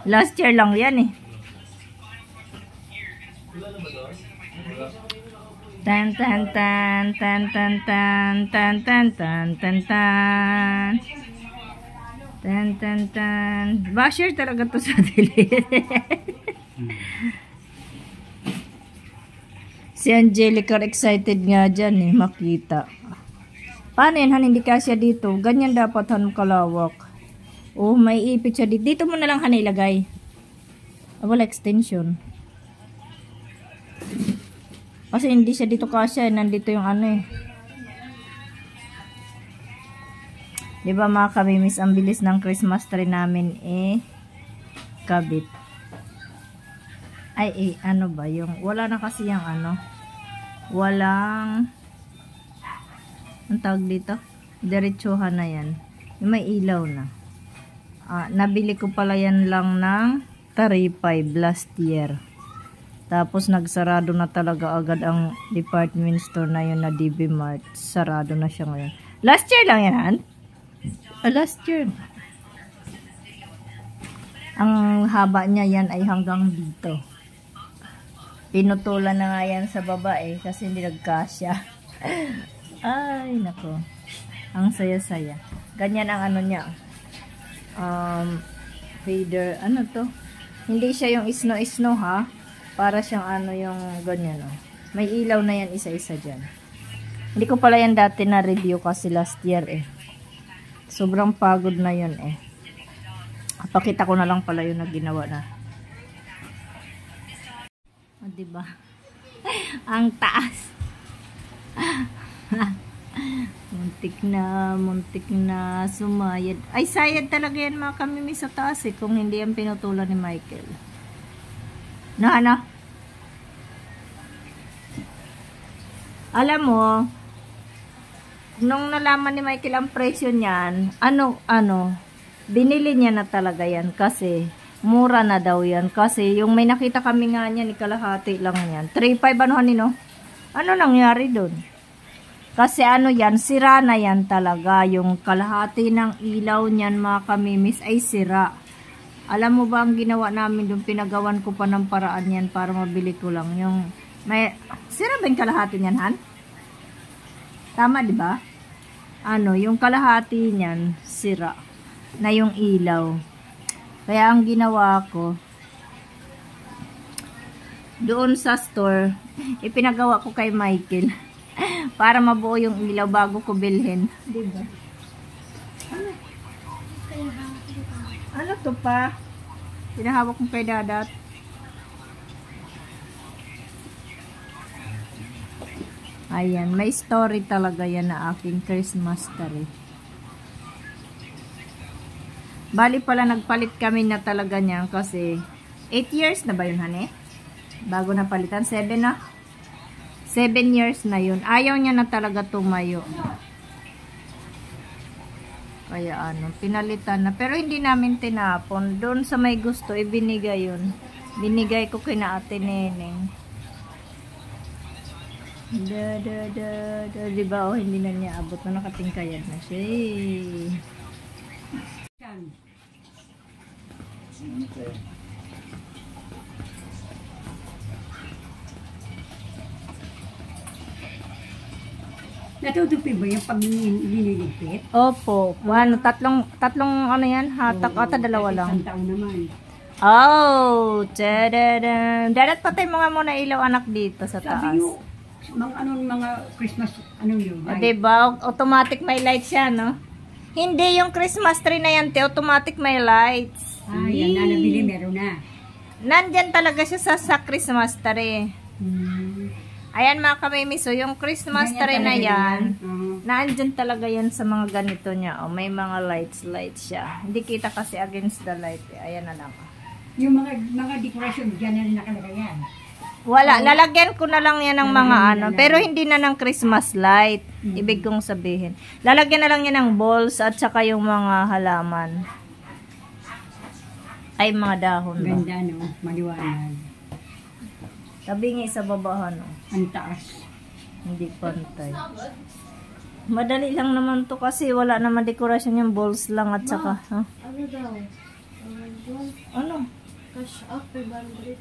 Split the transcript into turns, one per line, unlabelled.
Last year lang yan eh. Tan tan tan tan tan tan tan tan tan tan tan tan tan tan. Basher talaga to sa dilit. Si Angelica excited nga dyan eh, makita. Paano yan, Han? Hindi kasya dito. Ganyan dapat, Han, kalawak. Oh, may ipit siya dito. Dito mo na lang, Han, ilagay. Wala extension. Kasi hindi siya dito kasya. Nandito yung ano eh. Diba mga kamimis, ang bilis ng Christmas tree namin eh. Kabit. Ay, ano ba yung, wala na kasi yung ano. Walang, ang tawag dito? Diretsuhan na yan. Yung may ilaw na. Nabili ko pala yan lang ng 35 last year. Tapos nagsarado na talaga agad ang department store na yun na DB Mart. Sarado na siya ngayon. Last year lang yan, Han? Last year. Ang haba niya yan ay hanggang dito. Pinutulan na nga yan sa baba eh, kasi hindi nagkasya. Ay, nako. Ang saya-saya. Ganyan ang ano niya. Fader, ano to? Hindi siya yung snow ha. Para siyang ano yung ganyan oh. May ilaw na yan isa-isa dyan. Hindi ko pala yan dati na review kasi last year eh. Sobrang pagod na yun eh. Pakita ko na lang pala yun na ginawa na. Diba? Ang taas. Muntik na sumayad. Ay, sayad talaga yan mga kamimi sa taas eh, kung hindi yan pinutulan ni Michael. Ano? Alam mo, nung nalaman ni Michael ang presyo niyan, binili niya na talaga yan kasi mura na daw yan. Kasi yung may nakita kami nga niya, ni kalahati lang yan. 3.5 ano nino? Ano nangyari doon? Kasi ano yan, sira na yan talaga. Yung kalahati ng ilaw niyan mga kamimis ay sira. Alam mo ba ang ginawa namin doon? Pinagawan ko pa ng paraan yan para mabili ko lang. Yung may, sira ba yung kalahati niyan, Han? Tama, di ba? Yung kalahati niyan, sira. Na yung ilaw. Kaya ang ginawa ko, doon sa store, ipinagawa ko kay Michael para mabuo yung ilaw bago ko bilhin. Diba? Ano to pa? Pinahawak ko kay Dadat. Ayan, may story talaga yan na aking Christmas tree. Bali pala nagpalit kami na talaga niyan kasi 8 years na ba yun, hane? Bago na palitan, 7 na. 7 years na yun. Ayaw niya na talaga tumayo. Kaya pinalitan na. Pero hindi namin tinapon. Doon sa may gusto, ibinigay yun. Binigay ko kina Ate Neneng. Diba? Oh, hindi na niya abot na nakatingkayad na siya.
Okay. Natutupi ba yung pag nililigpit?
Opo. Tatlong ano yan? Hatak ata, dalawa lang.
Isang taon naman.
Oh! Tadadam! Dadat patay mga muna ilaw anak dito sa taas.
Sabi nyo, mga Christmas, yun?
O, diba? Automatic may lights yan, no? Hindi, yung Christmas tree na yan, automatic may lights.
Yan na, nabili, meron na.
Nandyan talaga siya sa Christmas tree. Ayan mga kamimiso, yung Christmas tree na yan, naandyan talaga yan sa mga ganito niya. O, may mga lights siya. Hindi kita kasi against the light. Ayan na lang.
Yung mga decoration, dyan na rin nakalagay yan.
Wala, lalagyan ko na lang yan ng mga pero hindi na ng Christmas light. Ibig kong sabihin. Lalagyan na lang yan ng balls at saka yung mga halaman. Ay, mga dahon.
Ganda, no? Maliwanag.
Tabingi sa babahan, no?
Ang taas.
Hindi pantay. Madali lang naman to kasi wala naman dekorasyon yung balls lang at saka,
Ano daw?
Ano?
Cash up 500.